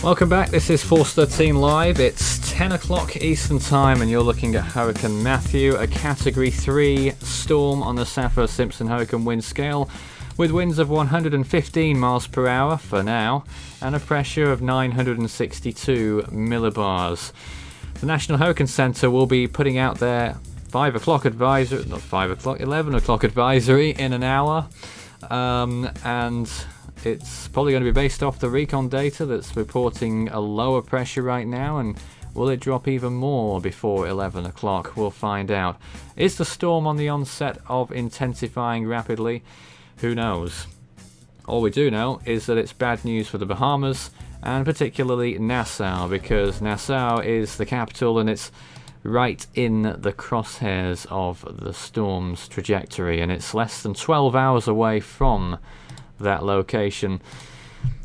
Welcome back, this is Force 13 Live. It's 10 o'clock Eastern Time and you're looking at Hurricane Matthew, a Category 3 storm on the Saffir-Simpson Hurricane Wind Scale, with winds of 115 miles per hour for now, and a pressure of 962 millibars. The National Hurricane Centre will be putting out their 5 o'clock advisory, not 5 o'clock, 11 o'clock advisory in an hour, and it's probably going to be based off the recon data that's reporting a lower pressure right now, and will it drop even more before 11 o'clock? We'll find out. Is the storm on the onset of intensifying rapidly? Who knows? All we do know is that it's bad news for the Bahamas, and particularly Nassau, because Nassau is the capital and it's right in the crosshairs of the storm's trajectory, and it's less than 12 hours away from that location.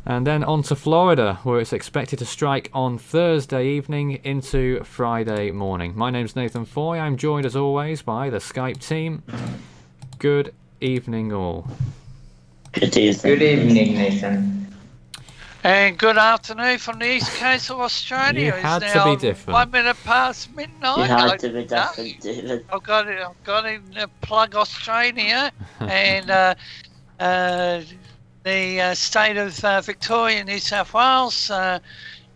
And then on to Florida, where it's expected to strike on Thursday evening into Friday morning. My name's Nathan Foy. I'm joined as always by the Skype team. Good evening all. Good evening, Nathan. And good afternoon from the east coast of Australia. You had it's to now be different. 1 minute past midnight. You had to be different, David. I've got to plug Australia and the state of Victoria and New South Wales.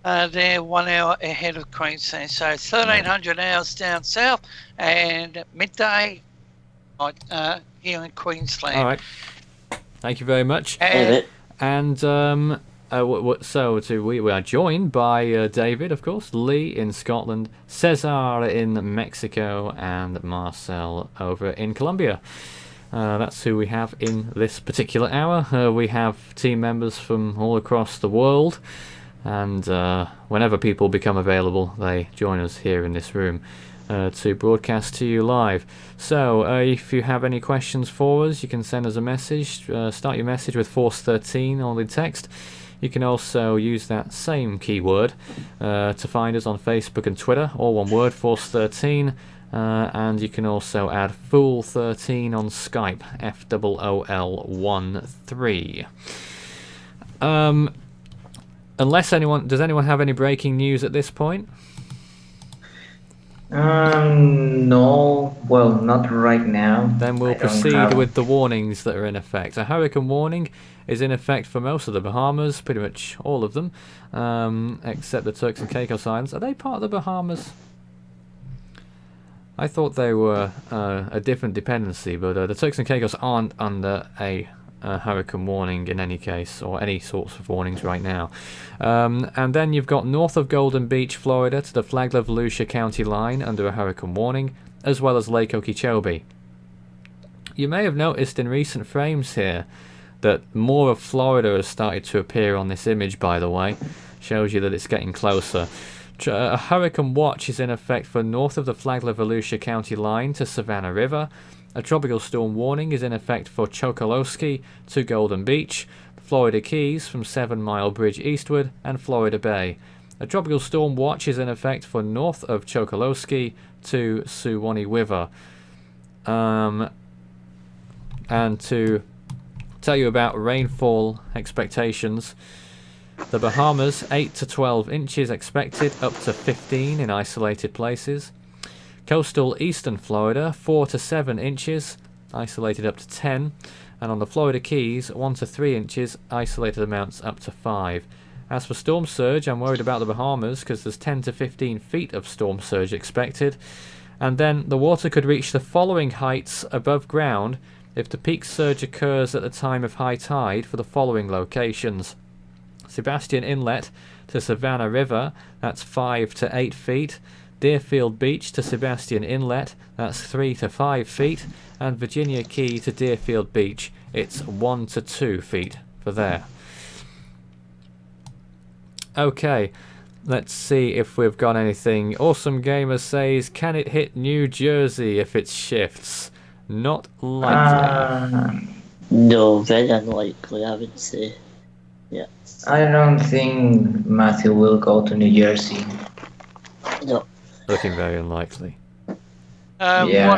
They're 1 hour ahead of Queensland, so 1300 hours down south and midday here in Queensland. All right. Thank you very much. And we are joined by David, of course, Lee in Scotland, Cesar in Mexico, and Marcel over in Colombia. That's who we have in this particular hour. We have team members from all across the world, and whenever people become available, they join us here in this room to broadcast to you live. So if you have any questions for us, you can send us a message. Start your message with Force 13 on the text. You can also use that same keyword to find us on Facebook and Twitter, all one word, Force 13. And you can also add Fool 13 on Skype, FOOL13. Does anyone have any breaking news at this point? No, well, not right now. Then we'll proceed with the warnings that are in effect. A hurricane warning is in effect for most of the Bahamas, pretty much all of them, except the Turks and Caicos Islands. Are they part of the Bahamas? I thought they were a different dependency, but the Turks and Caicos aren't under a hurricane warning in any case, or any sorts of warnings right now. And then you've got north of Golden Beach, Florida, to the Flagler-Volusia County line under a hurricane warning, as well as Lake Okeechobee. You may have noticed in recent frames here that more of Florida has started to appear on this image, by the way. Shows you that it's getting closer. A hurricane watch is in effect for north of the Flagler-Volusia County line to Savannah River. A tropical storm warning is in effect for Chokoloskee to Golden Beach, Florida Keys from 7 Mile Bridge eastward, and Florida Bay. A tropical storm watch is in effect for north of Chokoloskee to Suwannee River. And to tell you about rainfall expectations, the Bahamas, 8 to 12 inches expected, up to 15 in isolated places. Coastal eastern Florida, 4 to 7 inches, isolated up to 10. And on the Florida Keys, 1 to 3 inches, isolated amounts up to 5. As for storm surge, I'm worried about the Bahamas because there's 10 to 15 feet of storm surge expected. And then the water could reach the following heights above ground if the peak surge occurs at the time of high tide for the following locations. Sebastian Inlet to Savannah River, that's 5 to 8 feet. Deerfield Beach to Sebastian Inlet, that's 3 to 5 feet. And Virginia Key to Deerfield Beach, it's 1 to 2 feet for there. Okay, let's see if we've got anything. Awesome Gamer says, can it hit New Jersey if it shifts? Not likely. No, very unlikely, I would say. Yeah. I don't think Matthew will go to New Jersey. No. Looking very unlikely. Yeah.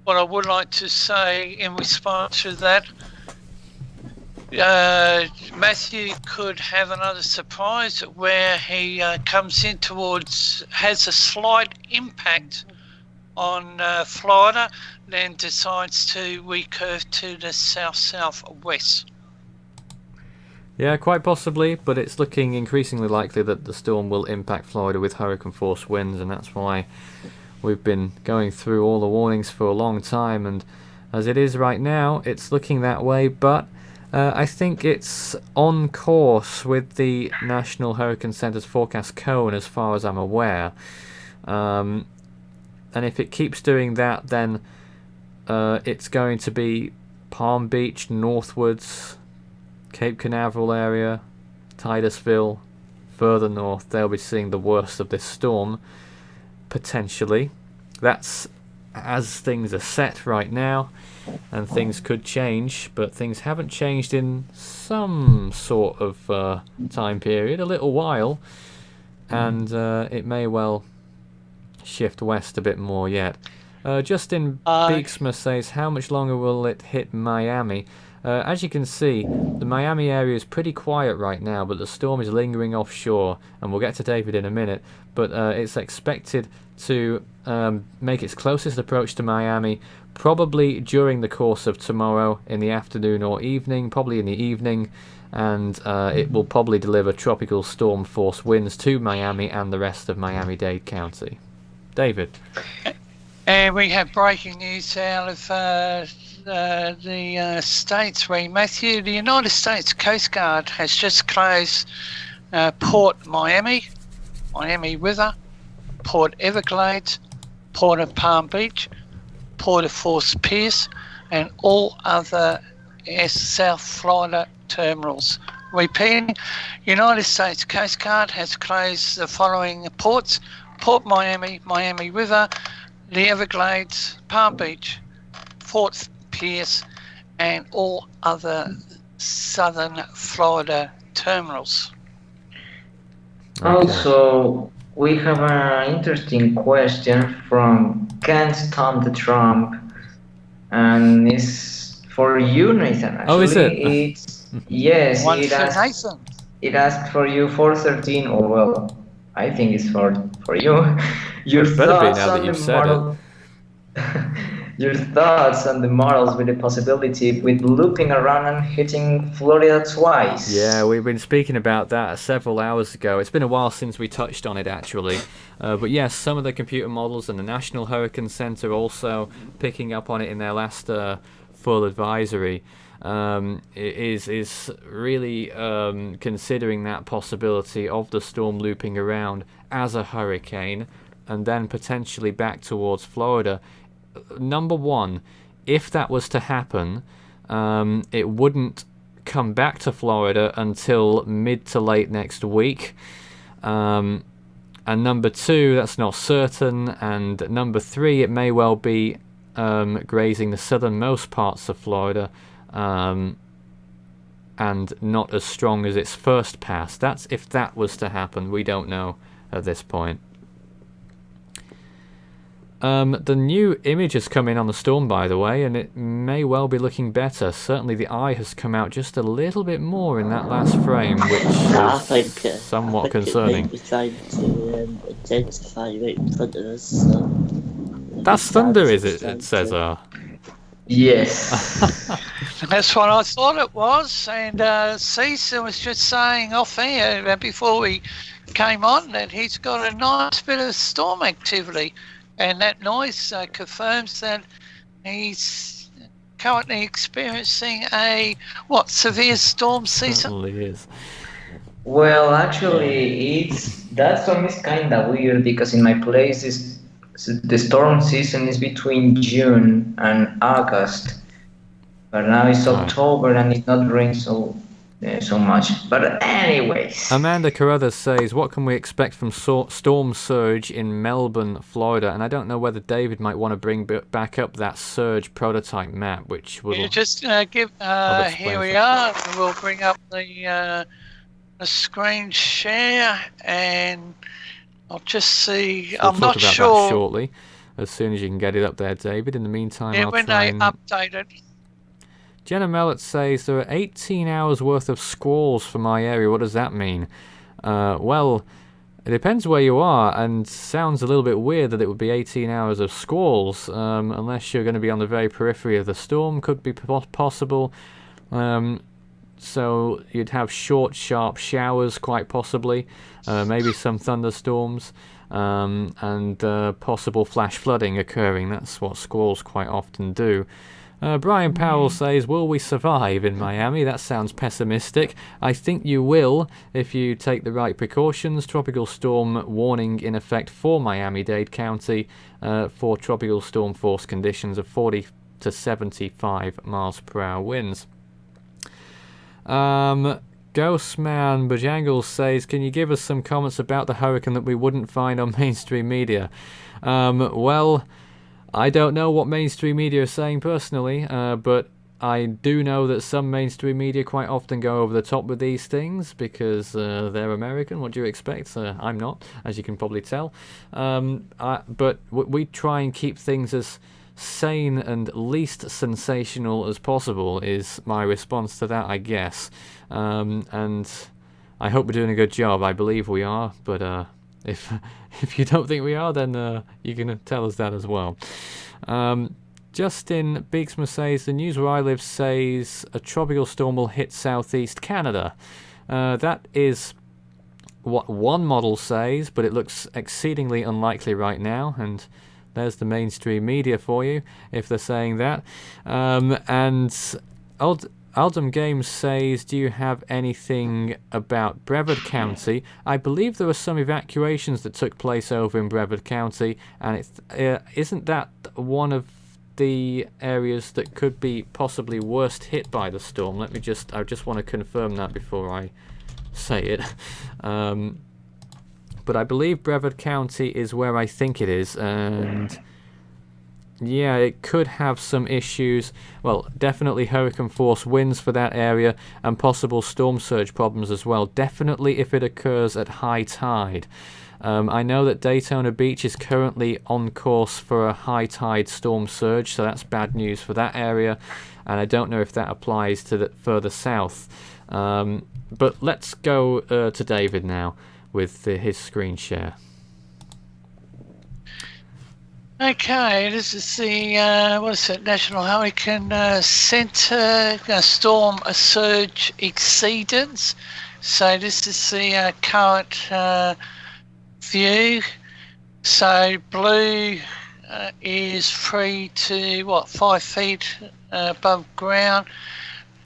What I would like to say in response to that, Matthew could have another surprise where he comes in has a slight impact on Florida, then decides to recurve to the south-southwest. Yeah, quite possibly, but it's looking increasingly likely that the storm will impact Florida with hurricane force winds, and that's why we've been going through all the warnings for a long time, and as it is right now, it's looking that way, but I think it's on course with the National Hurricane Center's forecast cone as far as I'm aware. And if it keeps doing that, then it's going to be Palm Beach, northwards, Cape Canaveral area, Titusville, further north. They'll be seeing the worst of this storm, potentially. That's as things are set right now, and things could change, but things haven't changed in some sort of time period, a little while, and it may well shift west a bit more yet. Justin Beeksma says, how much longer will it hit Miami? As you can see, the Miami area is pretty quiet right now, but the storm is lingering offshore, and we'll get to David in a minute, but it's expected to make its closest approach to Miami probably during the course of tomorrow in the afternoon or evening, probably in the evening, and it will probably deliver tropical storm force winds to Miami and the rest of Miami-Dade County. David. And we have breaking news out of the States, where Matthew, the United States Coast Guard has just closed Port Miami, Miami River, Port Everglades, Port of Palm Beach, Port of Force Pierce, and all other South Florida terminals. Repeating, United States Coast Guard has closed the following ports: Port Miami, Miami River, the Everglades, Palm Beach, Fort Pierce, and all other southern Florida terminals. Okay. Also, we have an interesting question from Can't Stand the Trump, and it's for you, Nathan. Actually, Oh, is it? It's yes. One for Nathan. It asked for you 413, or well, I think it's for you. Your Well, it better be thoughts now that on the you've said model. Your thoughts on the models with the possibility with looping around and hitting Florida twice. Yeah, we've been speaking about that several hours ago. It's been a while since we touched on it, actually. But yes, some of the computer models and the National Hurricane Center also picking up on it in their last full advisory. Is really considering that possibility of the storm looping around as a hurricane and then potentially back towards Florida. Number one, if that was to happen, it wouldn't come back to Florida until mid to late next week. And number two, that's not certain. And number three, it may well be grazing the southernmost parts of Florida, and not as strong as its first pass. That's if that was to happen. We don't know at this point. The new image has come in on the storm, by the way, and it may well be looking better. Certainly the eye has come out just a little bit more in that last frame, which is somewhat concerning. It might be trying to intensify right in front of us. So That's thunder, is it, Cesar? Yes. That's what I thought it was. And Cesar was just saying off air before we came on that he's got a nice bit of storm activity. And that noise confirms that he's currently experiencing a, severe storm season? Certainly is. Well, actually, that storm is kind of weird because in my place the storm season is between June and August, but now it's October and it's not raining so much. But anyways, Amanda Carruthers says, what can we expect from storm surge in Melbourne, Florida? And I don't know whether David might want to bring back up that surge prototype map, which will... You just give... here we are. We'll bring up the screen share, and I'll just see... We'll I'm not talk about sure... that shortly, as soon as you can get it up there, David. In the meantime, Yeah, I'll when try they and update it. Jenna Mellett says there are 18 hours worth of squalls for my area. What does that mean? Well, it depends where you are, and sounds a little bit weird that it would be 18 hours of squalls, unless you're going to be on the very periphery of the storm. Could be possible. So you'd have short, sharp showers, quite possibly, maybe some thunderstorms, and possible flash flooding occurring. That's what squalls quite often do. Brian Powell says, will we survive in Miami? That sounds pessimistic. I think you will if you take the right precautions. Tropical storm warning in effect for Miami-Dade County for tropical storm force conditions of 40 to 75 miles per hour winds. Ghostman Bojangles says, can you give us some comments about the hurricane that we wouldn't find on mainstream media? Well, I don't know what mainstream media is saying personally, but I do know that some mainstream media quite often go over the top with these things because they're American. What do you expect? I'm not, as you can probably tell. But we try and keep things as sane and least sensational as possible is my response to that, I guess. And I hope we're doing a good job. I believe we are, but if you don't think we are, then you can tell us that as well. Justin Beeksma says, the news where I live says a tropical storm will hit southeast Canada. That is what one model says, but it looks exceedingly unlikely right now, and there's the mainstream media for you, if they're saying that. And Aldum Games says, do you have anything about Brevard County? I believe there were some evacuations that took place over in Brevard County, and isn't that one of the areas that could be possibly worst hit by the storm? I just want to confirm that before I say it. But I believe Brevard County is where I think it is, and yeah, it could have some issues. Well, definitely hurricane force winds for that area and possible storm surge problems as well. Definitely if it occurs at high tide. I know that Daytona Beach is currently on course for a high tide storm surge, so that's bad news for that area. And I don't know if that applies to the further south. But let's go to David now with his screen share. Okay, this is the National Hurricane Center storm surge exceedance. So this is the current view. So blue is 3 to 5 feet above ground.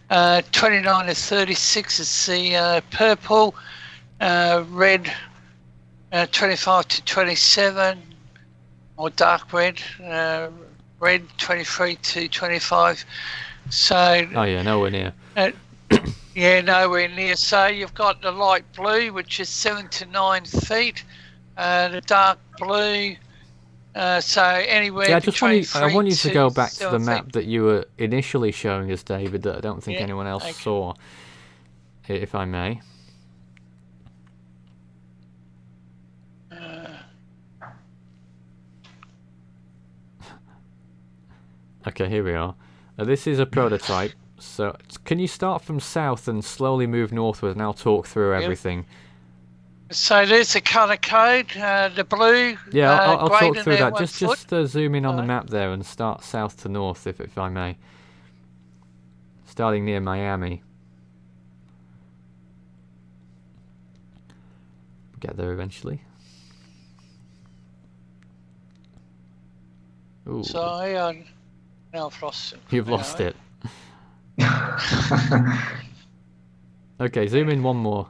29 to 36 is the purple. Red 25 to 27. Or dark red, red 23 to 25. So. Oh yeah, nowhere near. Yeah, nowhere near. So you've got the light blue, which is 7 to 9 feet. The dark blue. So anywhere. Yeah, I want you to go back to the map that you were initially showing us, David. That I don't think anyone else saw. If I may. Okay, here we are. This is a prototype. So, can you start from south and slowly move northward, and I'll talk through everything. So there's the colour code, the blue. Yeah, I'll talk through that. Just zoom in on the map there and start south to north, if I may. Starting near Miami. Get there eventually. Ooh. So now I've lost it. You've lost it. Okay, zoom in one more.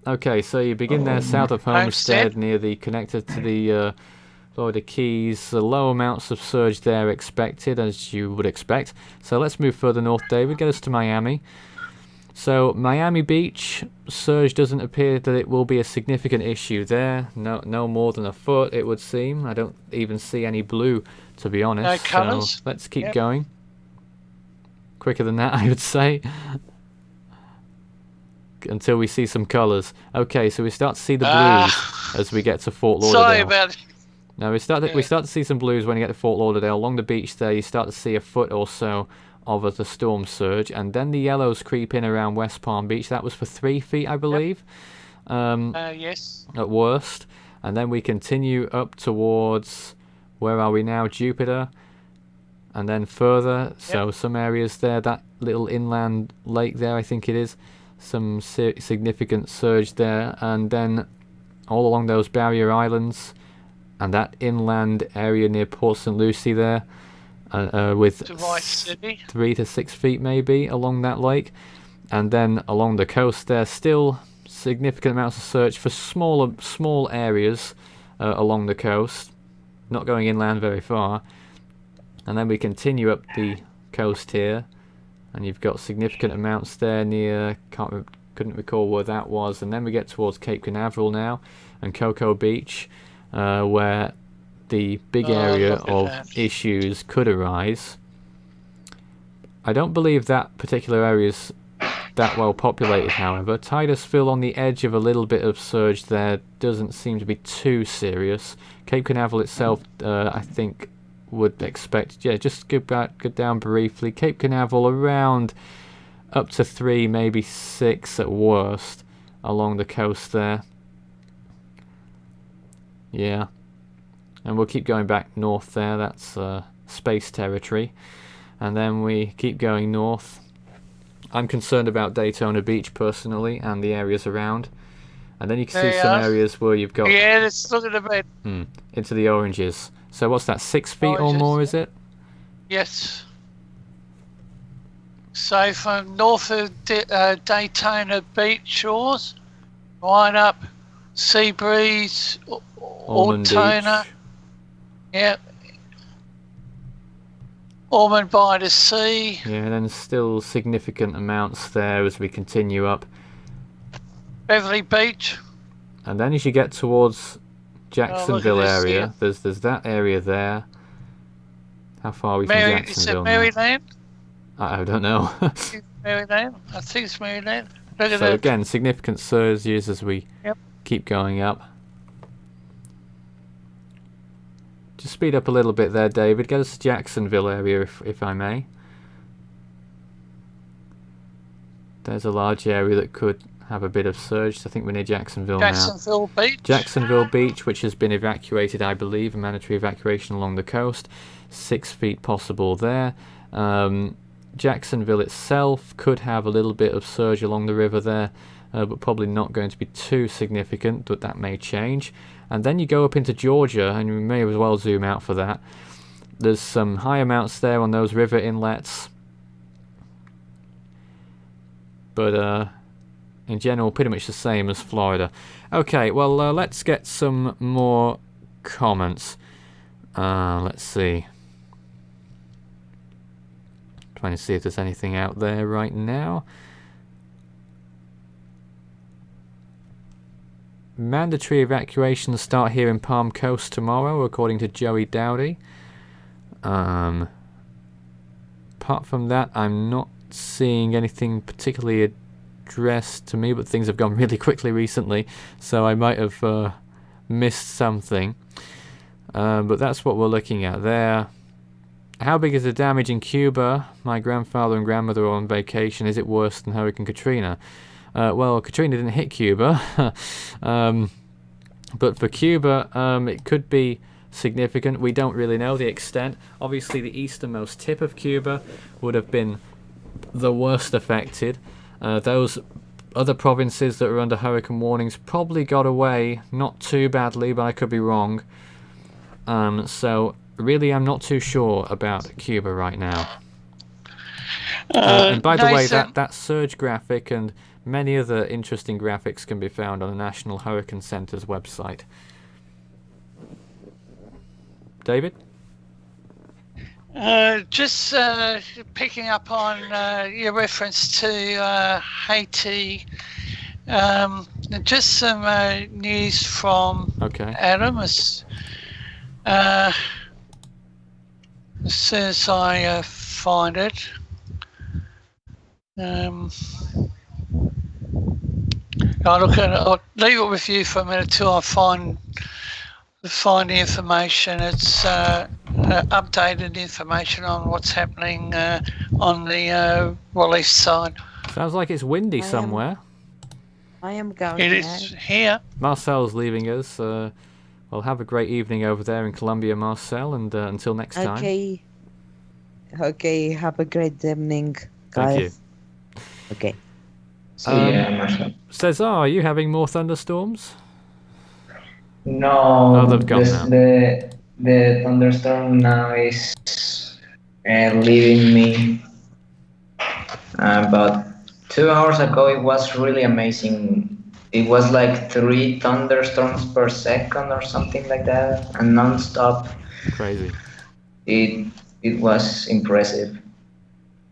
Okay, so you begin there south of Homestead, near the connector to the Florida Keys. Low amounts of surge there expected, as you would expect. So let's move further north, David. Get us to Miami. So Miami Beach, surge doesn't appear that it will be a significant issue there. No more than a foot, it would seem. I don't even see any blue, to be honest. No colours. So let's keep going. Quicker than that, I would say. Until we see some colours. Okay, so we start to see the blues as we get to Fort Lauderdale. Sorry about it. Now we start to see some blues when you get to Fort Lauderdale. Along the beach there, you start to see a foot or so of the storm surge, and then the yellows creep in around West Palm Beach. That was for 3 feet, I believe. Yes. At worst. And then we continue up towards, where are we now? Jupiter. And then further, so some areas there, that little inland lake there, I think it is, some significant surge there. And then all along those barrier islands and that inland area near Port St. Lucie there, with 3 to 6 feet maybe along that lake. And then along the coast there, still significant amounts of surge for small areas along the coast, not going inland very far. And then we continue up the coast here, and you've got significant amounts there near, couldn't recall where that was. And then we get towards Cape Canaveral now and Cocoa Beach, where the big area of issues could arise. I don't believe that particular area is that well populated, however. Titusville on the edge of a little bit of surge there doesn't seem to be too serious. Cape Canaveral itself, I think, would expect, just go down briefly. Cape Canaveral around up to 3, maybe 6 at worst along the coast there. Yeah, and we'll keep going back north there. That's space territory. And then we keep going north. I'm concerned about Daytona Beach personally and the areas around. And then you can see some areas where you've got let's look at a bit into the oranges. So what's that, 6 feet or more, is it? Yes. So from north of Daytona Beach shores, right up Seabreeze, Ortona, Ormond by the Sea. Yeah, and then still significant amounts there as we continue up. Beverly Beach. And then as you get towards Jacksonville area, there's that area there. How far are we from Jacksonville? Is it Maryland? I don't know. Maryland? I think it's Maryland. Look at so again, significant surges as we keep going up. Just speed up a little bit there, David. Get us to Jacksonville area, if I may. There's a large area that could have a bit of surge. I think we're near Jacksonville now. Jacksonville Beach. Jacksonville Beach, which has been evacuated, I believe, a mandatory evacuation along the coast. 6 feet possible there. Jacksonville itself could have a little bit of surge along the river there, but probably not going to be too significant, but that may change. And then you go up into Georgia, and you may as well zoom out for that. There's some high amounts there on those river inlets, but in general, pretty much the same as Florida. Okay, well, let's get some more comments. Let's see. Trying to see if there's anything out there right now. Mandatory evacuations start here in Palm Coast tomorrow, according to Joey Dowdy. Apart from that, I'm not seeing anything particularly addressed to me, but things have gone really quickly recently, so I might have missed something. But that's what we're looking at there. How big is the damage in Cuba? My grandfather and grandmother are on vacation. Is it worse than Hurricane Katrina? Well, Katrina didn't hit Cuba, but for Cuba, it could be significant. We don't really know the extent. Obviously, the easternmost tip of Cuba would have been the worst affected. Those other provinces that are under hurricane warnings probably got away, not too badly, but I could be wrong. So really, I'm not too sure about Cuba right now. And by the way, that surge graphic and many other interesting graphics can be found on the National Hurricane Center's website. David? Just picking up on your reference to Haiti, just some news from Adam. As soon as I find it. I'll leave it with you for a minute till I find find the information. It's updated information on what's happening on the Wallace side. Sounds like it's windy somewhere. I am going It now. is here. Marcel's leaving us. Well, have a great evening over there in Colombia, Marcel, and until next time. Okay. Okay, have a great evening, Thank guys. Okay. See ya, Marcel. Cesar, are you having more thunderstorms? No, Oh, they've gone now. the thunderstorm now is leaving me. About 2 hours ago, it was really amazing. It was like 3 thunderstorms per second or something like that, and non-stop. Crazy. It was impressive.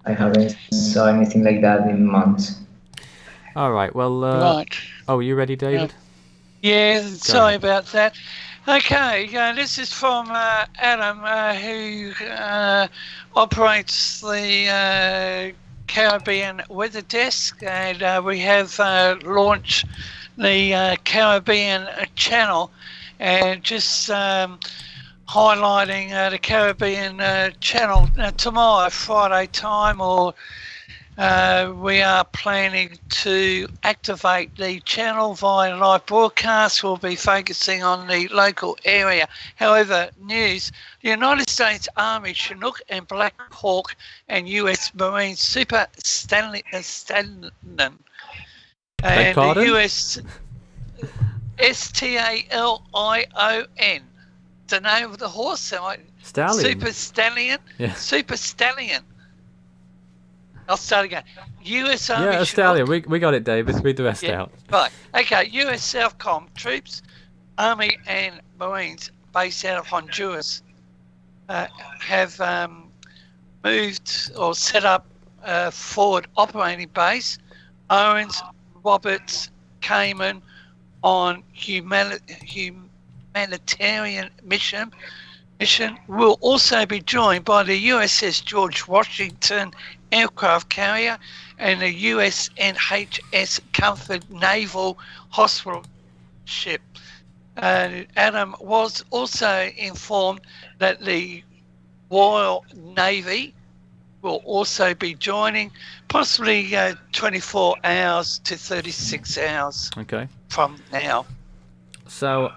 I haven't saw anything like that in months. All right. Well. Right. Oh, you ready, David? Yeah, sorry ahead. about that. Okay, this is from Adam, who operates the Caribbean Weather Desk, and we have launched the Caribbean Channel, and just highlighting the Caribbean Channel tomorrow, Friday time, or we are planning to activate the channel via live broadcast. We'll be focusing on the local area. However, news: the United States Army Chinook and Black Hawk and U.S. Marine Super Stallion and pardon? the U.S. Stallion. The name of the horse, Stallion. Super Stallion. Yeah. Super Stallion. I'll start again. U.S. Army Yeah, a stallion. Chinook. We got it, David. Read the rest out. Right. Okay. U.S. Southcom troops, Army and Marines based out of Honduras have moved or set up a forward operating base. Owens, Roberts, Cayman on humanitarian mission will also be joined by the USS George Washington aircraft carrier and the USNHS Comfort Naval Hospital ship. Adam was also informed that the Royal Navy will also be joining, possibly 24 hours to 36 hours Okay. from now. So,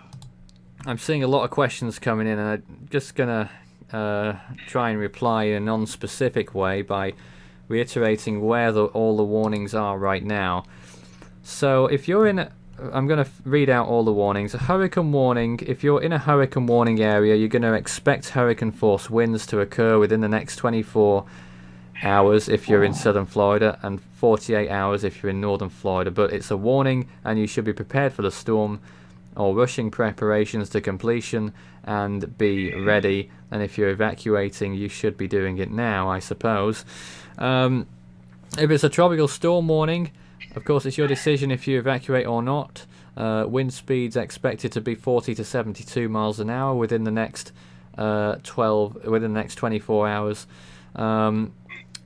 I'm seeing a lot of questions coming in, and I'm just gonna try and reply in a non-specific way by reiterating where all the warnings are right now. So, if you're in, I'm gonna read out all the warnings. A hurricane warning. If you're in a hurricane warning area, you're gonna expect hurricane force winds to occur within the next 24 hours if you're in southern Florida, and 48 hours if you're in northern Florida. But it's a warning, and you should be prepared for the storm, or rushing preparations to completion, and be ready. And if you're evacuating, you should be doing it now, I suppose. If it's a tropical storm warning, of course it's your decision if you evacuate or not. Wind speeds expected to be 40 to 72 miles an hour within the next 24 hours.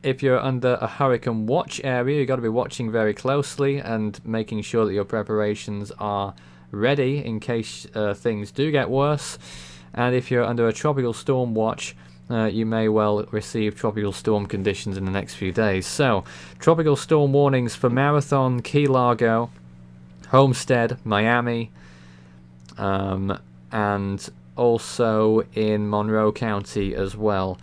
If you're under a hurricane watch area, you've got to be watching very closely and making sure that your preparations are ready in case things do get worse. And if you're under a tropical storm watch, you may well receive tropical storm conditions in the next few days. So, tropical storm warnings for Marathon, Key Largo, Homestead, Miami, and also in Monroe County as well.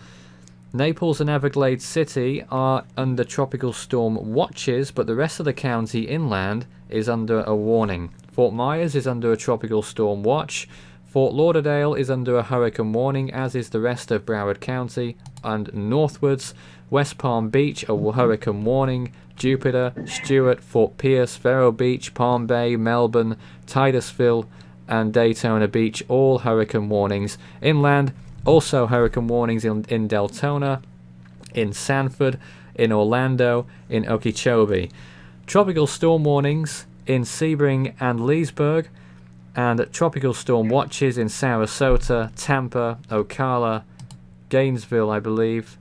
Naples and Everglades City are under tropical storm watches, but the rest of the county inland is under a warning. Fort Myers is under a tropical storm watch. Fort Lauderdale is under a hurricane warning, as is the rest of Broward County. And northwards, West Palm Beach, a hurricane warning. Jupiter, Stewart, Fort Pierce, Vero Beach, Palm Bay, Melbourne, Titusville, and Daytona Beach, all hurricane warnings. Inland, also hurricane warnings in Deltona, in Sanford, in Orlando, in Okeechobee. Tropical storm warnings in Sebring and Leesburg, and tropical storm watches in Sarasota, Tampa, Ocala, Gainesville, I believe,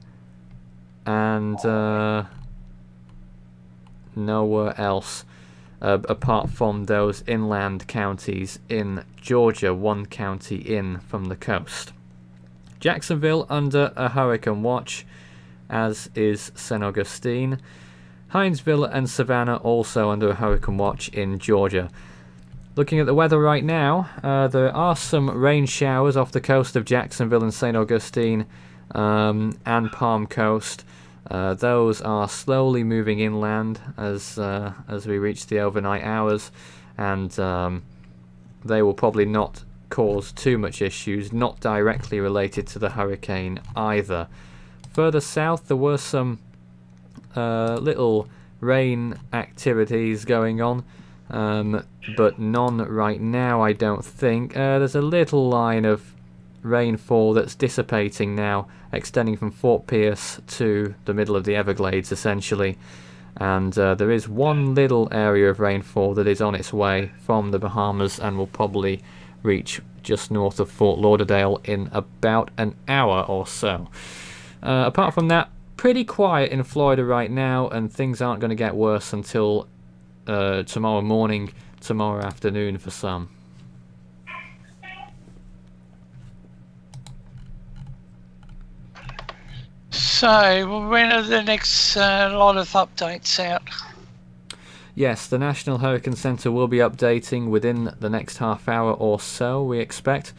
and nowhere else. apart from those inland counties in Georgia, one county in from the coast. Jacksonville under a hurricane watch, as is St. Augustine. Hinesville and Savannah also under a hurricane watch in Georgia. Looking at the weather right now, there are some rain showers off the coast of Jacksonville and St. Augustine and Palm Coast. Those are slowly moving inland as we reach the overnight hours, and they will probably not cause too much issues, not directly related to the hurricane either. Further south, there were some little rain activities going on, but none right now, I don't think. There's a little line of rainfall that's dissipating now, extending from Fort Pierce to the middle of the Everglades, essentially. And there is one little area of rainfall that is on its way from the Bahamas and will probably reach just north of Fort Lauderdale in about an hour or so. Apart from that, pretty quiet in Florida right now, and things aren't going to get worse until tomorrow morning, tomorrow afternoon for some. So, when are the next lot of updates out? Yes, the National Hurricane Center will be updating within the next half hour or so, we expect.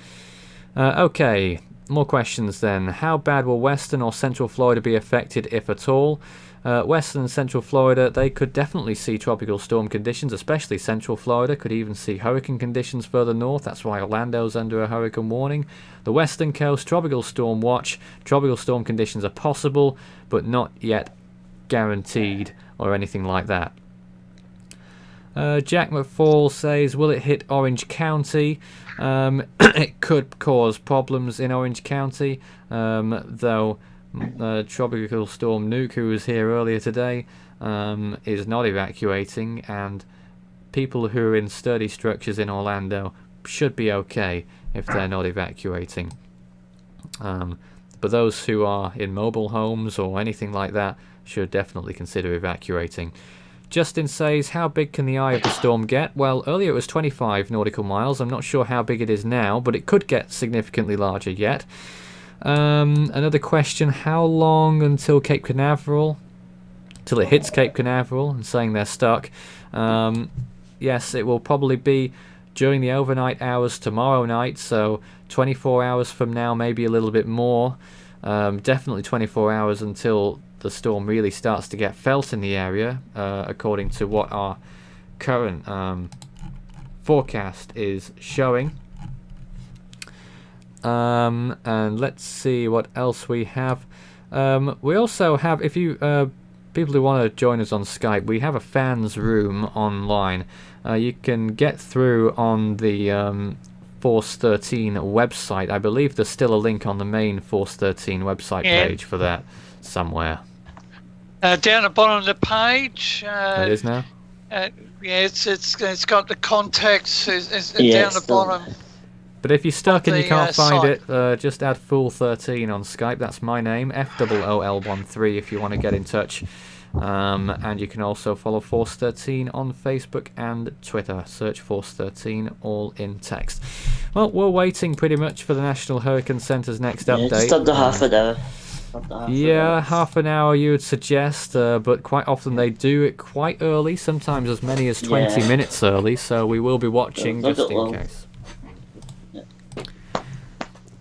Okay, more questions then. How bad will Western or Central Florida be affected, if at all? Western and Central Florida, they could definitely see tropical storm conditions, especially Central Florida. Could even see hurricane conditions further north. That's why Orlando's under a hurricane warning. The Western Coast, tropical storm watch. Tropical storm conditions are possible, but not yet guaranteed or anything like that. Jack McFall says, will it hit Orange County? It could cause problems in Orange County, though Tropical Storm Nuke, who was here earlier today, is not evacuating, and people who are in sturdy structures in Orlando should be okay if they're not evacuating. But those who are in mobile homes or anything like that should definitely consider evacuating. Justin says, how big can the eye of the storm get? Well, earlier it was 25 nautical miles. I'm not sure how big it is now, but it could get significantly larger yet. Another question, how long until Cape Canaveral? Till it hits Cape Canaveral, and saying they're stuck. Yes, it will probably be during the overnight hours tomorrow night, so 24 hours from now, maybe a little bit more. Definitely 24 hours until the storm really starts to get felt in the area, according to what our current forecast is showing. And let's see what else we have. We also have, if you people who want to join us on Skype, we have a fans room online. You can get through on the Force 13 website. I believe there's still a link on the main Force 13 website page for that somewhere. Down the bottom of the page. It is now? Yeah, it's got the contacts it's Yeah, down the bottom. But if you're stuck and you can't find site. it, just add Fool13 on Skype. That's my name, FOOL13, if you want to get in touch. And you can also follow Force13 on Facebook and Twitter. Search Force13, all in text. Well, we're waiting pretty much for the National Hurricane Center's next update. Just under half an hour. Yeah, half an hour you would suggest, but quite often they do it quite early, sometimes as many as 20 minutes early, so we will be watching just in case.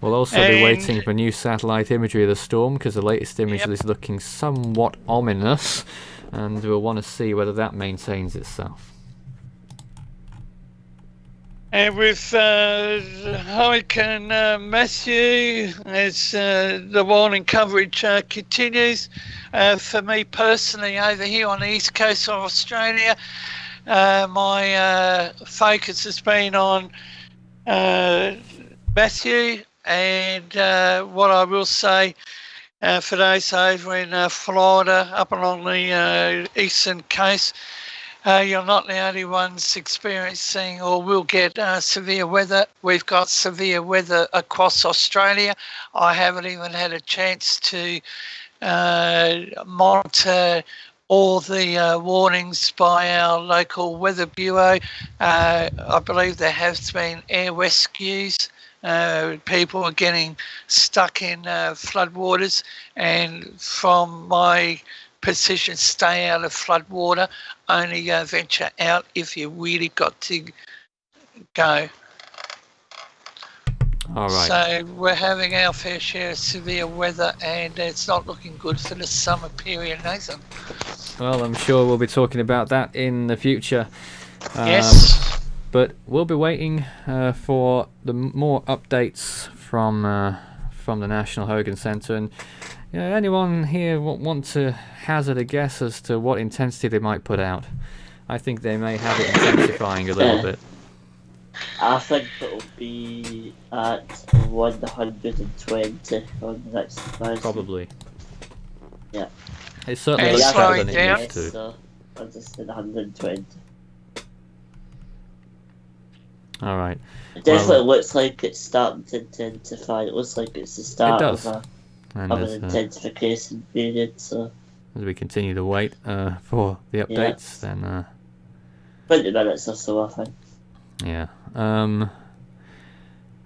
We'll also be waiting for new satellite imagery of the storm, because the latest image is looking somewhat ominous, and we'll want to see whether that maintains itself. And with Hurricane Matthew, as the warning coverage continues, for me personally over here on the east coast of Australia, my focus has been on Matthew, and what I will say for those over in Florida, up along the eastern coast, you're not the only ones experiencing or will get severe weather. We've got severe weather across Australia. I haven't even had a chance to monitor all the warnings by our local weather bureau. I believe there has been air rescues. People are getting stuck in floodwaters, and from my position, stay out of floodwater. Only venture out if you really got to go. All right. So we're having our fair share of severe weather, and it's not looking good for the summer period, Nathan. Well, I'm sure we'll be talking about that in the future. Yes. But we'll be waiting for the more updates from the National Hurricane Centre. And anyone here want to hazard a guess as to what intensity they might put out? I think they may have it intensifying a little bit. I think it'll be at 120 on the next horizon. Probably. Yeah. It's certainly And less slowing than it down. used to. So I just said 120. All right. It definitely looks like it's starting to intensify. It looks like it's the start does. of And an as, intensification period. So as we continue to wait for the updates, then 20 minutes or so, I think. yeah.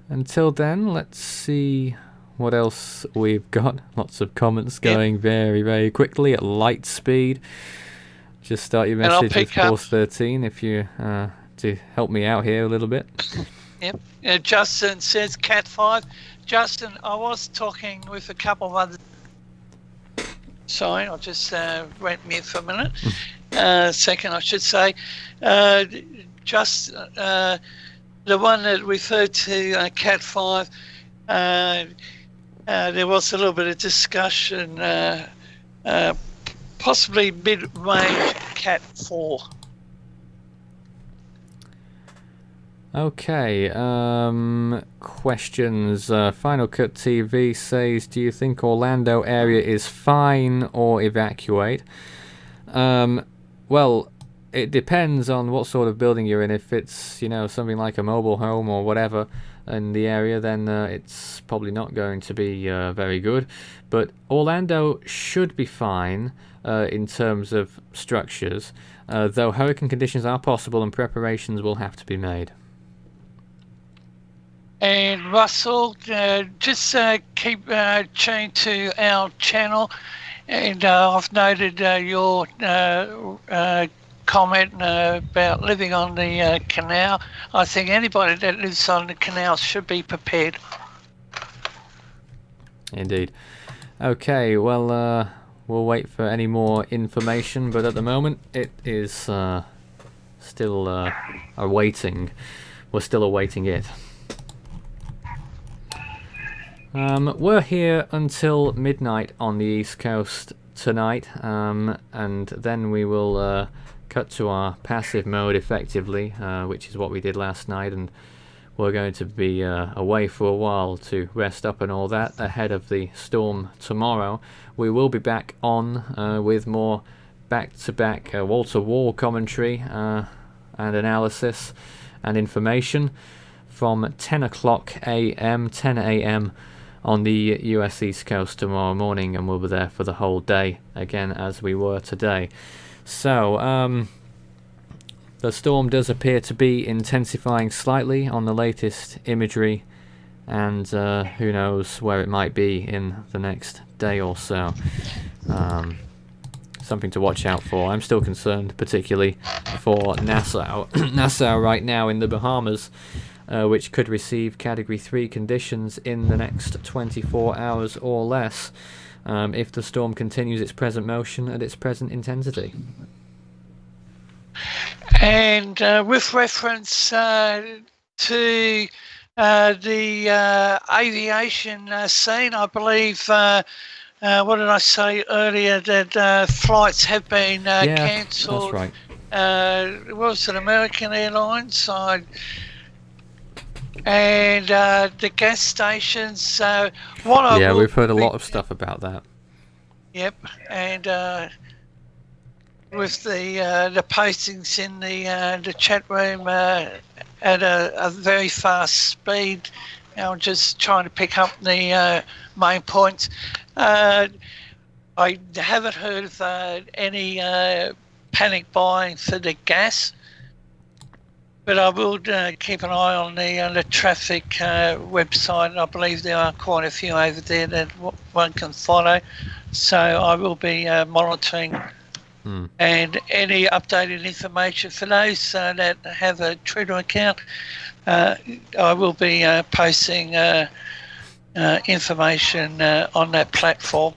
Until then, let's see what else we've got. Lots of comments going very, very quickly at light speed. Just start your And I'll message with pick up- Force 13 if you to help me out here a little bit. Yep. Justin says Cat 5. Justin, I was talking with a couple of other... Sorry, I'll just went mute for a minute. Second, I should say. Just the one that referred to Cat 5, there was a little bit of discussion, possibly mid-range Cat 4. Okay, questions. Final Cut TV says, do you think Orlando area is fine or evacuate? Well, it depends on what sort of building you're in. If it's, something like a mobile home or whatever in the area, then it's probably not going to be very good. But Orlando should be fine in terms of structures, though hurricane conditions are possible and preparations will have to be made. And Russell, just keep tuned to our channel. And I've noted your comment about living on the canal. I think anybody that lives on the canal should be prepared. Indeed. Okay, well, we'll wait for any more information, but at the moment it is still awaiting. We're still awaiting it. We're here until midnight on the East Coast tonight, and then we will cut to our passive mode effectively, which is what we did last night, and we're going to be away for a while to rest up and all that ahead of the storm tomorrow. We will be back on with more back-to-back wall-to-wall commentary and analysis and information from 10 a.m. on the US East Coast tomorrow morning, and we'll be there for the whole day again as we were today. So the storm does appear to be intensifying slightly on the latest imagery, and who knows where it might be in the next day or so. Something to watch out for. I'm still concerned particularly for Nassau right now in the Bahamas, which could receive Category 3 conditions in the next 24 hours or less if the storm continues its present motion at its present intensity. And with reference to the aviation scene, I believe, what did I say earlier, that flights have been cancelled. That's right. Was it American Airlines? And the gas stations. We've heard a lot of stuff about that. Yep, and with the postings in the chat room at a very fast speed, I'm just trying to pick up the main points. I I haven't heard of any panic buying for the gas, but I will keep an eye on the traffic website. I believe there are quite a few over there that one can follow, so I will be monitoring. And any updated information for those that have a Twitter account, I will be posting information on that platform.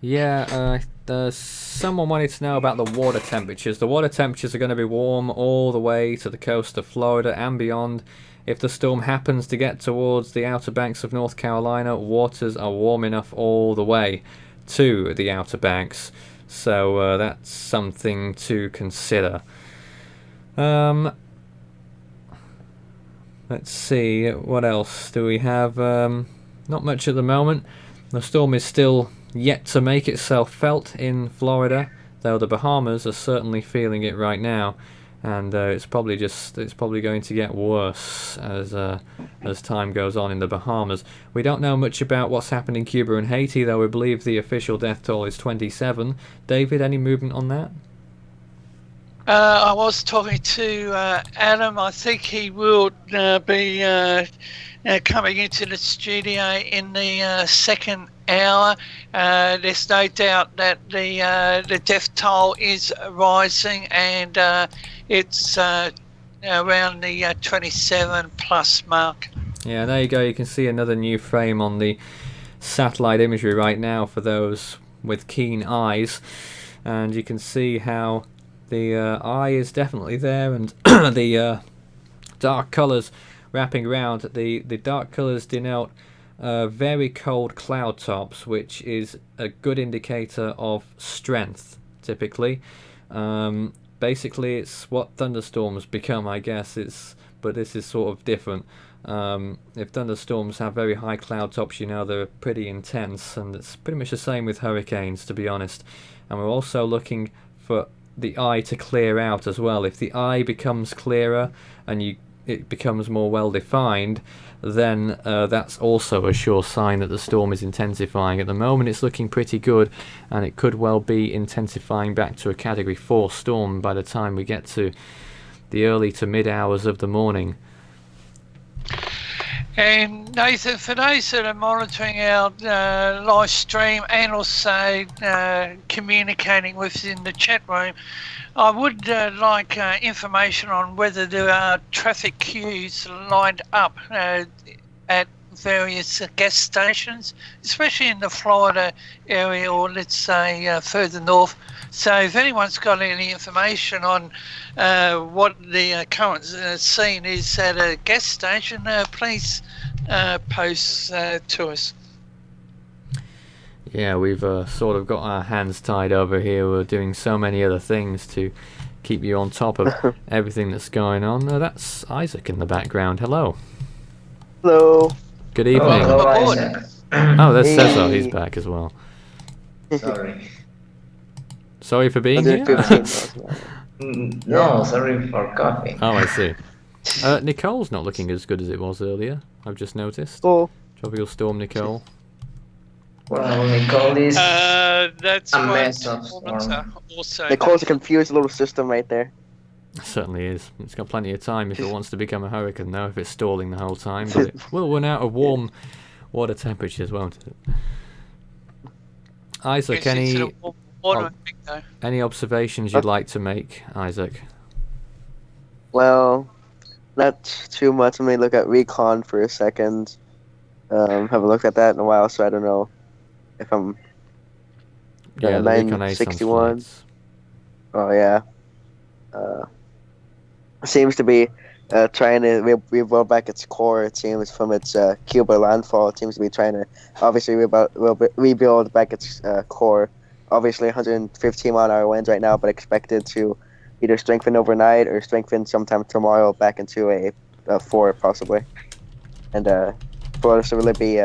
Yeah, someone wanted to know about the water temperatures. The water temperatures are going to be warm all the way to the coast of Florida and beyond. If the storm happens to get towards the Outer Banks of North Carolina, waters are warm enough all the way to the Outer Banks. So that's something to consider. Let's see, what else do we have? Not much at the moment. The storm is still yet to make itself felt in Florida, though the Bahamas are certainly feeling it right now, and it's probably going to get worse as time goes on in the Bahamas. We don't know much about what's happened in Cuba and Haiti, though we believe the official death toll is 27. David, any movement on that? I was talking to Adam. I think he will be coming into the studio in the second hour. There's no doubt that the death toll is rising, and it's around the 27 plus mark. Yeah, there you go. You can see another new frame on the satellite imagery right now for those with keen eyes, and you can see how the eye is definitely there, and the dark colours wrapping around. The dark colours denote very cold cloud tops, which is a good indicator of strength, typically. Basically, it's what thunderstorms become, I guess. But this is sort of different. If thunderstorms have very high cloud tops, you know they're pretty intense, and it's pretty much the same with hurricanes, to be honest. And we're also looking for the eye to clear out as well. If the eye becomes clearer and it becomes more well defined, then that's also a sure sign that the storm is intensifying. At the moment it's looking pretty good, and it could well be intensifying back to a Category 4 storm by the time we get to the early to mid hours of the morning. And Nathan, for those that are monitoring our live stream and also communicating within the chat room, I would like information on whether there are traffic queues lined up at various gas stations, especially in the Florida area, or let's say further north. So if anyone's got any information on what the current scene is at a gas station, please post to us. Yeah, we've sort of got our hands tied over here. We're doing so many other things to keep you on top of everything that's going on. That's Isaac in the background. Hello. Hello. Good evening. Hello, Isaac. Oh, there's Hey. Cesar. He's back as well. Sorry. Sorry for being here? 115 No, sorry for coughing. Oh, I see. Nicole's not looking as good as it was earlier, I've just noticed. Cool. Tropical Storm Nicole. Well, Nicole is That's a what mess of performance storm. are also. Nicole's a confused little system right there. Certainly is. It's got plenty of time if it wants to become a hurricane, though, if it's stalling the whole time. But it will run out of warm water temperatures, won't it? Isaac, any observations you'd like to make, Isaac? Well, not too much. Let me look at recon for a second. Haven't looked at that in a while, so I don't know if I'm. Yeah, the recon ASON 961. flights. Oh yeah. Seems to be trying to rebuild back its core. It seems from its Cuba landfall. It seems to be trying to obviously rebuild back its core. Obviously 115 mile-an-hour winds right now, but expected to either strengthen overnight or strengthen sometime tomorrow back into a 4 possibly. And Florida to really be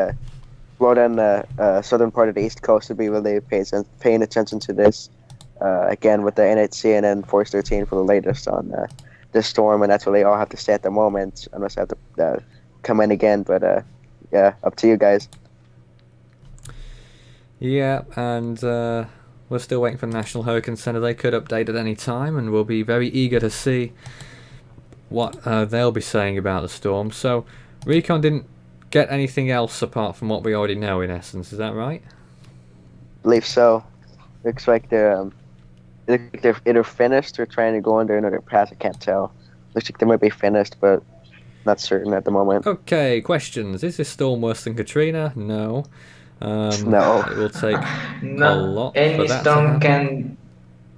Florida and the southern part of the East Coast would be really paying attention to this. Again with the NHC and then Force 13 for the latest on this storm, and that's what they all have to say at the moment, unless I have to come in again. But yeah, up to you guys. Yeah, and we're still waiting for the National Hurricane Center. They could update at any time, and we'll be very eager to see what they'll be saying about the storm. So, Recon didn't get anything else apart from what we already know, in essence. Is that right? believe so. Looks like they're either finished or trying to go under another pass. I can't tell. Looks like they might be finished, but not certain at the moment. Okay, questions. Is this storm worse than Katrina? No. No. It will take a Not lot for any that to storm happen.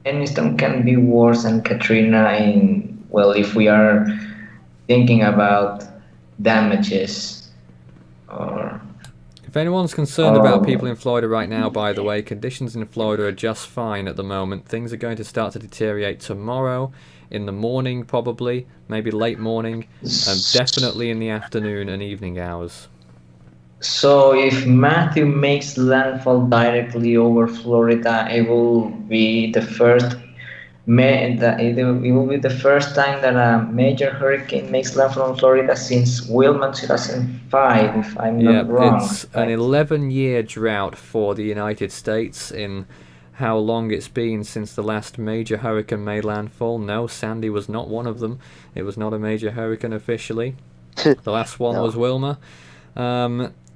any storm can be worse than Katrina in, well, if we are thinking about damages or If anyone's concerned about people in Florida right now, by the way, conditions in Florida are just fine at the moment. Things are going to start to deteriorate tomorrow, in the morning probably, maybe late morning, and definitely in the afternoon and evening hours. so if Matthew makes landfall directly over Florida, it will be the first it will be the first time that a major hurricane makes landfall in Florida since Wilma 2005, if I'm Yeah, not wrong, it's an right? 11-year drought for the United States in how long it's been since the last major hurricane made landfall. No, Sandy was not one of them. It was not a major hurricane officially. The last one No. was Wilma.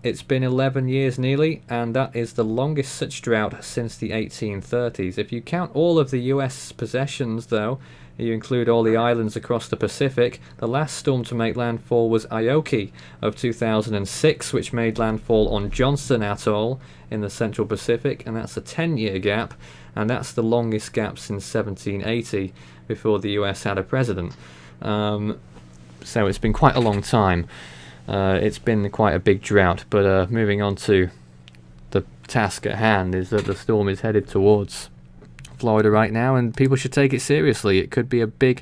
It's been 11 years nearly, and that is the longest such drought since the 1830s. If you count all of the US possessions, though, you include all the islands across the Pacific, the last storm to make landfall was Aoki of 2006, which made landfall on Johnston Atoll in the Central Pacific, and that's a 10-year gap, and that's the longest gap since 1780, before the US had a president. So it's been quite a long time. It's been quite a big drought, but moving on to the task at hand is that the storm is headed towards Florida right now, and people should take it seriously. It could be a big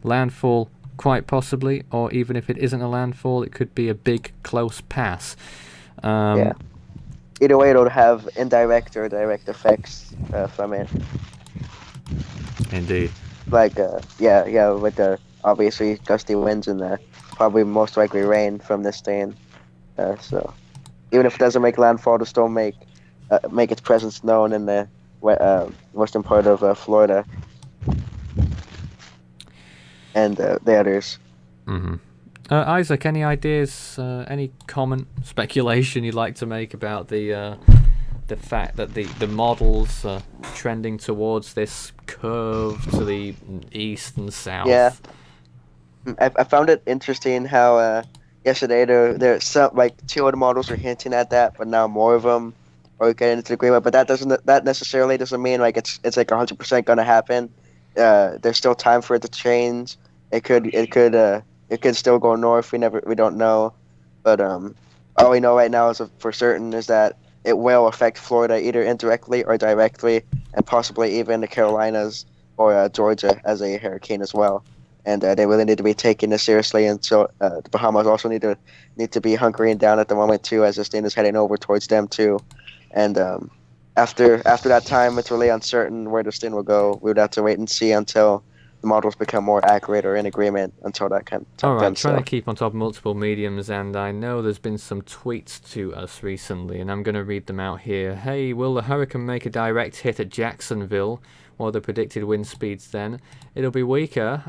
landfall, quite possibly, or even if it isn't a landfall, it could be a big close pass. Yeah. Either way, it'll have indirect or direct effects from it. Indeed. Like, with the obviously gusty winds and the probably most likely rain from this thing. So, even if it doesn't make landfall, the storm make its presence known in the western part of Florida and the others. Mm-hmm. Isaac, any ideas, any comment, speculation you'd like to make about the fact that the models are trending towards this curve to the east and south? Yeah, I found it interesting how yesterday there some like two other models are hinting at that, but now more of them are getting into agreement. But that necessarily doesn't mean like it's like 100% gonna happen. There's still time for it to change. It could still go north. We don't know, but all we know right now is for certain is that it will affect Florida either indirectly or directly, and possibly even the Carolinas or Georgia as a hurricane as well. And they really need to be taking this seriously. And so the Bahamas also need to be hunkering down at the moment too, as this thing is heading over towards them too. And after that time, it's really uncertain where this thing will go. We would have to wait and see until the models become more accurate or in agreement until that kind of time. All right, trying to keep on top of multiple mediums, and I know there's been some tweets to us recently, and I'm going to read them out here. Hey, will the hurricane make a direct hit at Jacksonville? What are the predicted wind speeds then? It'll be weaker,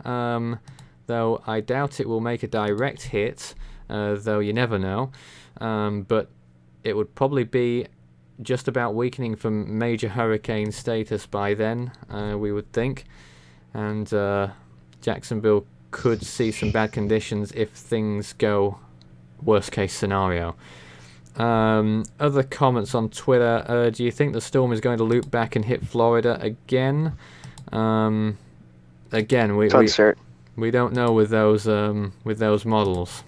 though I doubt it will make a direct hit, though you never know. But it would probably be just about weakening from major hurricane status by then, we would think. And Jacksonville could see some bad conditions if things go worst case scenario. Other comments on Twitter. Do you think the storm is going to loop back and hit Florida again? Again, we don't know with those models,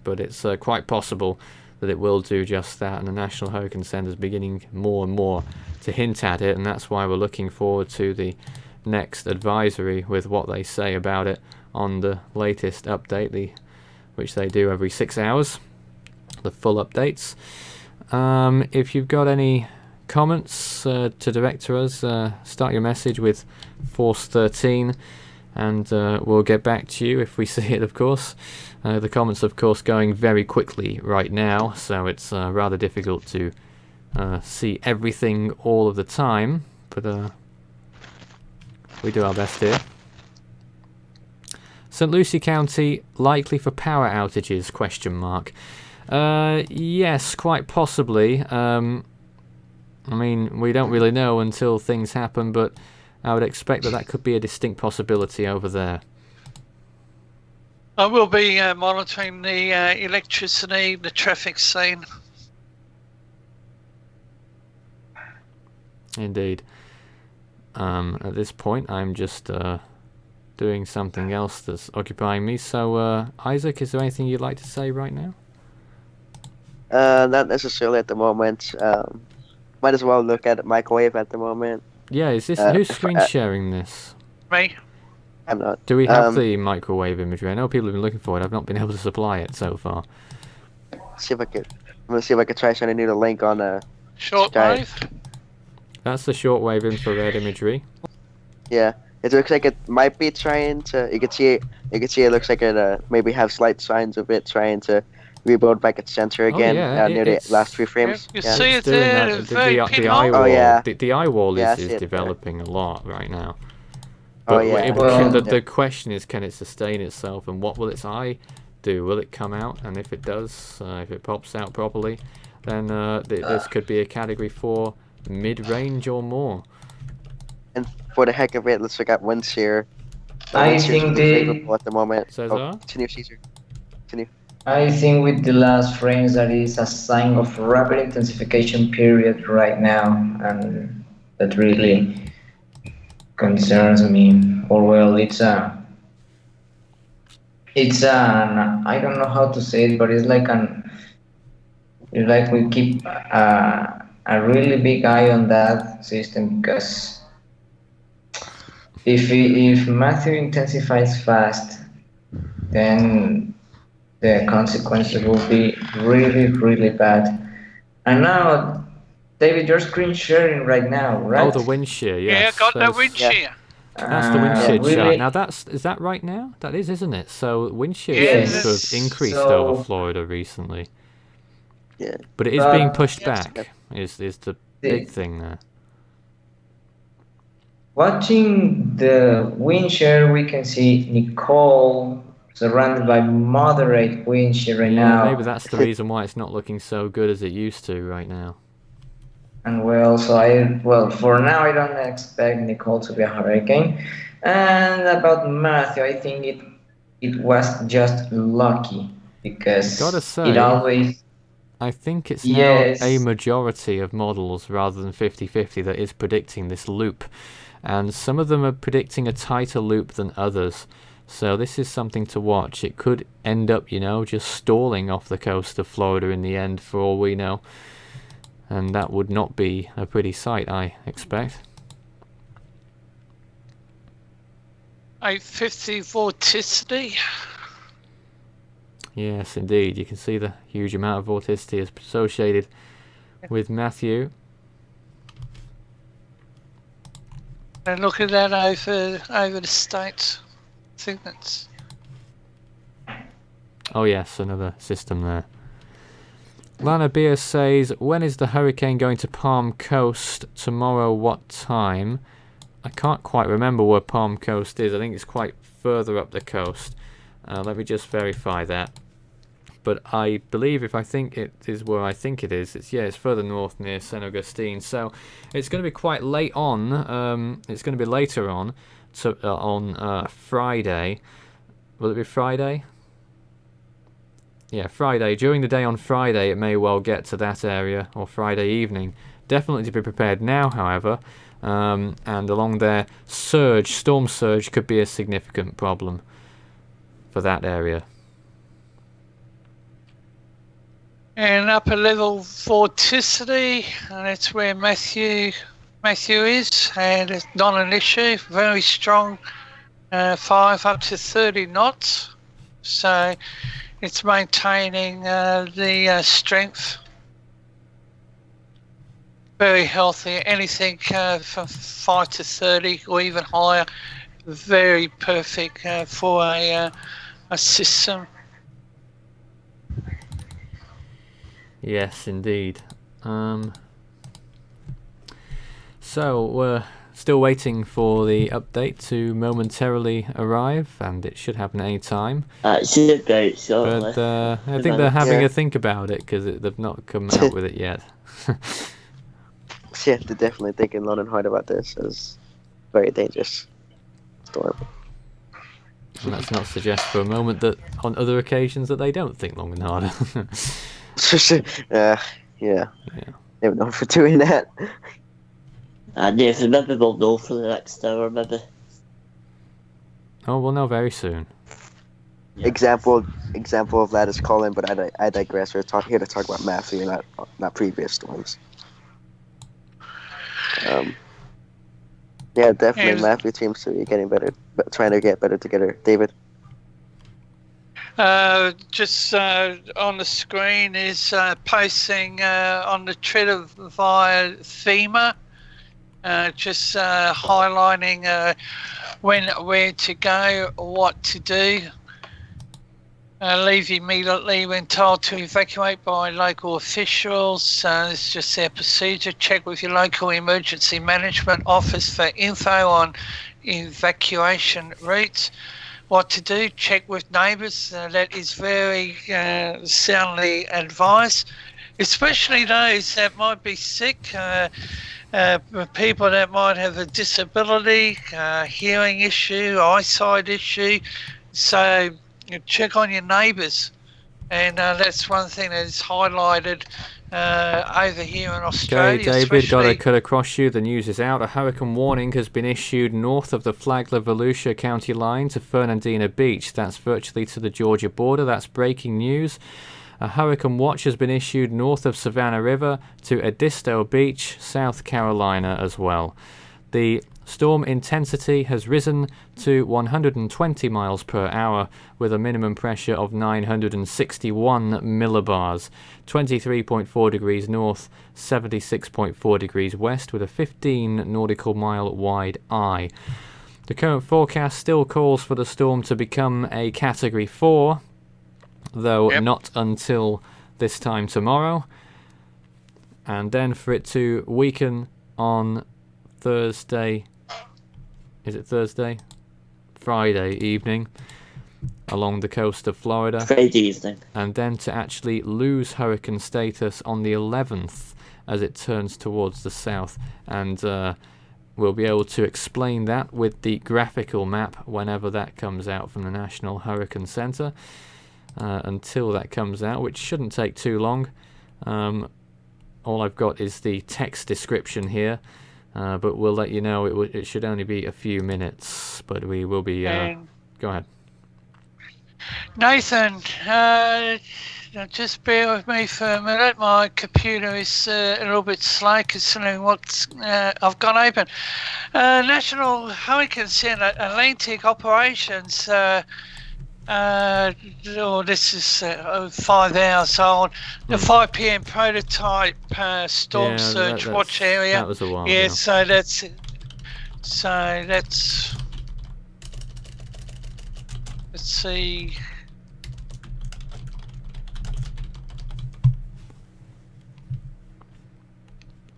but it's quite possible that it will do just that, and the National Hurricane Center is beginning more and more to hint at it, and that's why we're looking forward to the next advisory with what they say about it on the latest update, which they do every 6 hours, the full updates. If you've got any comments to direct to us, start your message with Force 13, and we'll get back to you if we see it, of course. The comments, of course, going very quickly right now, so it's rather difficult to see everything all of the time, but we do our best here. St. Lucie County likely for power outages? Question mark. Yes, quite possibly. I mean, we don't really know until things happen, but I would expect that could be a distinct possibility over there. I will be monitoring the electricity, the traffic scene. Indeed. At this point, I'm just doing something else that's occupying me. So, Isaac, is there anything you'd like to say right now? Not necessarily at the moment. Might as well look at microwave at the moment. Yeah, is this who's screen sharing this? Me? I'm not. Do we have the microwave imagery? I know people have been looking for it. I've not been able to supply it so far. See if I could. I'm gonna see if I could try sending you the link on Shortwave? That's the shortwave infrared imagery. Yeah, it looks like it might be trying to. You can see it. You can see it looks like it maybe have slight signs of it trying to rebuild back its center again near the last 3 frames. You see it there, the eye wall. Oh, yeah. The eye wall Yeah, I is see it developing a lot right now. Oh, But yeah. the question is, can it sustain itself, and what will its eye do? Will it come out? And if it does, if it pops out properly, then this could be a category 4 mid-range or more. And for the heck of it, let's look at winds here. I think favorable at the moment. Cesar? Continue, Caesar. Continue. I think with the last frames that is a sign of rapid intensification period right now, and that really concerns me. Or well, it's an I don't know how to say it, but it's like we keep a really big eye on that system, because if Matthew intensifies fast, then the consequences will be really, really bad. And now, David, you're screen sharing right now, right? Oh, the wind shear, yes. Yeah, got the wind shear. That's the wind shear really? chart. Now is that right now? That is, isn't it? So wind shear Yes. seems to have increased So- over Florida recently. Yeah. But it is But- being pushed Yes. back, is the big thing there. Watching the wind shear, we can see Nicole surrounded by moderate wind shear right Yeah, now. maybe that's the reason why it's not looking so good as it used to right now. And well, for now, I don't expect Nicole to be a hurricane. And about Matthew, I think it was just lucky, because Gotta say, it always. I think it's Yes. now a majority of models rather than 50-50 that is predicting this loop. And some of them are predicting a tighter loop than others. So this is something to watch. It could end up, just stalling off the coast of Florida in the end, for all we know. And that would not be a pretty sight, I expect. 850 vorticity. Yes, indeed. You can see the huge amount of vorticity is associated with Matthew. And look at that over the states. I think that's... Oh yes, another system there. Lana Beer says, when is the hurricane going to Palm Coast? Tomorrow, what time? I can't quite remember where Palm Coast is. I think it's quite further up the coast. Let me just verify that. But I believe, if I think it is where I think it is, it's further north near San Agustin. So it's going to be quite late on. It's going to be later on, on Friday. Will it be Friday? Yeah, Friday. During the day on Friday, it may well get to that area, or Friday evening. Definitely to be prepared now, however. And along there, storm surge could be a significant problem for that area. And upper level vorticity, and that's where Matthew is, and it's not an issue. Very strong, 5 up to 30 knots. So it's maintaining the strength. Very healthy. Anything from 5 to 30 or even higher, very perfect for a system. Yes, indeed. So we're still waiting for the update to momentarily arrive, and it should happen any time. It should be out shortly. But I think they're having Yeah. a think about it because they've not come out with it yet. Yeah, they're definitely thinking long and hard about this. It's very dangerous storm. And let's not suggest for a moment that on other occasions that they don't think long and hard. Yeah. Never known for doing that. And if maybe we'll know for the next hour, maybe. Oh, we'll know very soon. Yeah. Example of that is Colin, but I digress. We're here to talk about Matthew, not previous storms. Yeah, definitely. And- Matthew seems to be getting better, but trying to get better together. David. Just on the screen is posting on the Twitter via FEMA, just highlighting where to go, what to do. Leave immediately when told to evacuate by local officials. It's just their procedure. Check with your local emergency management office for info on evacuation routes. What to do, check with neighbours. That is very soundly advised, especially those that might be sick, people that might have a disability, hearing issue, eyesight issue. So check on your neighbours, and that's one thing that is highlighted over here in Australia. Okay, David, got to especially- cut across you. The news is out. A hurricane warning has been issued north of the Flagler-Volusia County line to Fernandina Beach. That's virtually to the Georgia border. That's breaking news. A hurricane watch has been issued north of Savannah River to Edisto Beach, South Carolina as well. The storm intensity has risen to 120 miles per hour with a minimum pressure of 961 millibars, 23.4 degrees north, 76.4 degrees west with a 15 nautical mile wide eye. The current forecast still calls for the storm to become a Category 4, though Yep. not until this time tomorrow, and then for it to weaken on Thursday. Is it Thursday? Friday evening along the coast of Florida, Friday evening. and then to actually lose hurricane status on the 11th as it turns towards the south. And we'll be able to explain that with the graphical map whenever that comes out from the National Hurricane Center. Until that comes out, which shouldn't take too long. All I've got is the text description here. But we'll let you know it should only be a few minutes, but we will be. And Go ahead. Nathan, just bear with me for a minute. My computer is a little bit slow considering what I've got open. National Hurricane Center Atlantic Operations. This is 5 hours old. The 5 p.m. prototype storm Yeah, surge that's- watch area. That was a while Yeah, ago. so that's it. So let's see.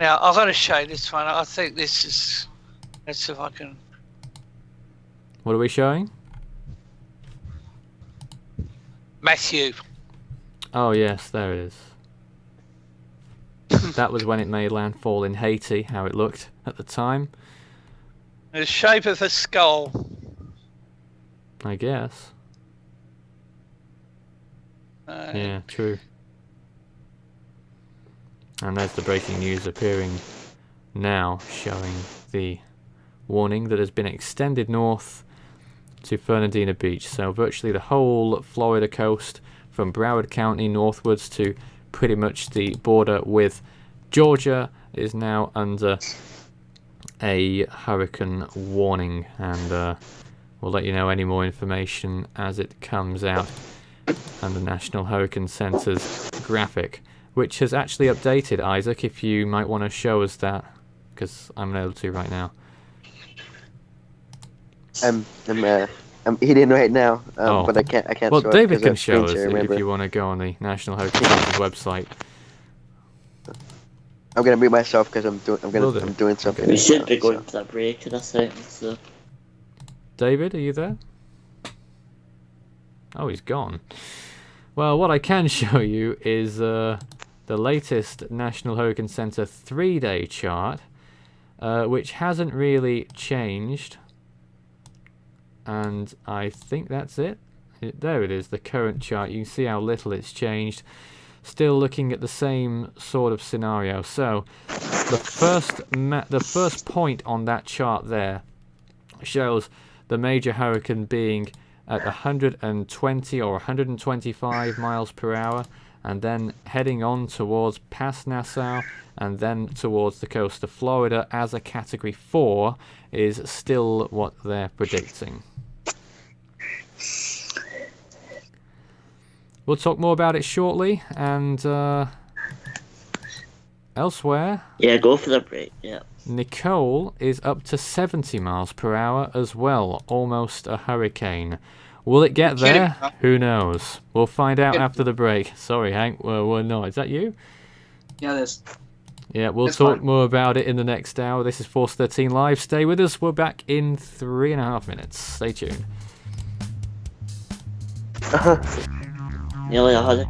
Now I've got to show this one. I think this is. Let's see if I can. What are we showing? Matthew. Oh yes, there it is. That was when it made landfall in Haiti. How it looked at the time, The shape of a skull. I guess. Yeah, true. And there's the breaking news appearing now, showing the warning that has been extended north to Fernandina Beach. So virtually the whole Florida coast from Broward County northwards to pretty much the border with Georgia is now under a hurricane warning, and we'll let you know any more information as it comes out. And the National Hurricane Center's graphic, which has actually updated, Isaac, if you might want to show us that, because I'm unable to right now. I'm eating right now, Oh. but I can't. Well, show it David 'cause can of show screen us share, if remember? you want to go on the National Hurricane Center's website. I'm gonna mute myself because I'm Will do. doing something. We should now, be going so. for that break in a second, so. David, are you there? Oh, he's gone. Well, what I can show you is the latest National Hurricane Center 3-day chart, which hasn't really changed. And I think that's it. There it is, the current chart. You can see how little it's changed. Still looking at the same sort of scenario. So the first point on that chart there shows the major hurricane being at 120 or 125 miles per hour, and then heading on towards past Nassau and then towards the coast of Florida as a Category 4 is still what they're predicting. We'll talk more about it shortly, and elsewhere, Yeah, go for the break, yeah. Nicole is up to 70 miles per hour as well, almost a hurricane. Will it get there? Who knows? We'll find out after the break. Sorry, Hank, we're not. Is that you? Yeah, this. Yeah, we'll That's talk fine. more about it in the next hour. This is Force 13 Live. Stay with us. We're back in 3.5 minutes. Stay tuned. Nearly 100.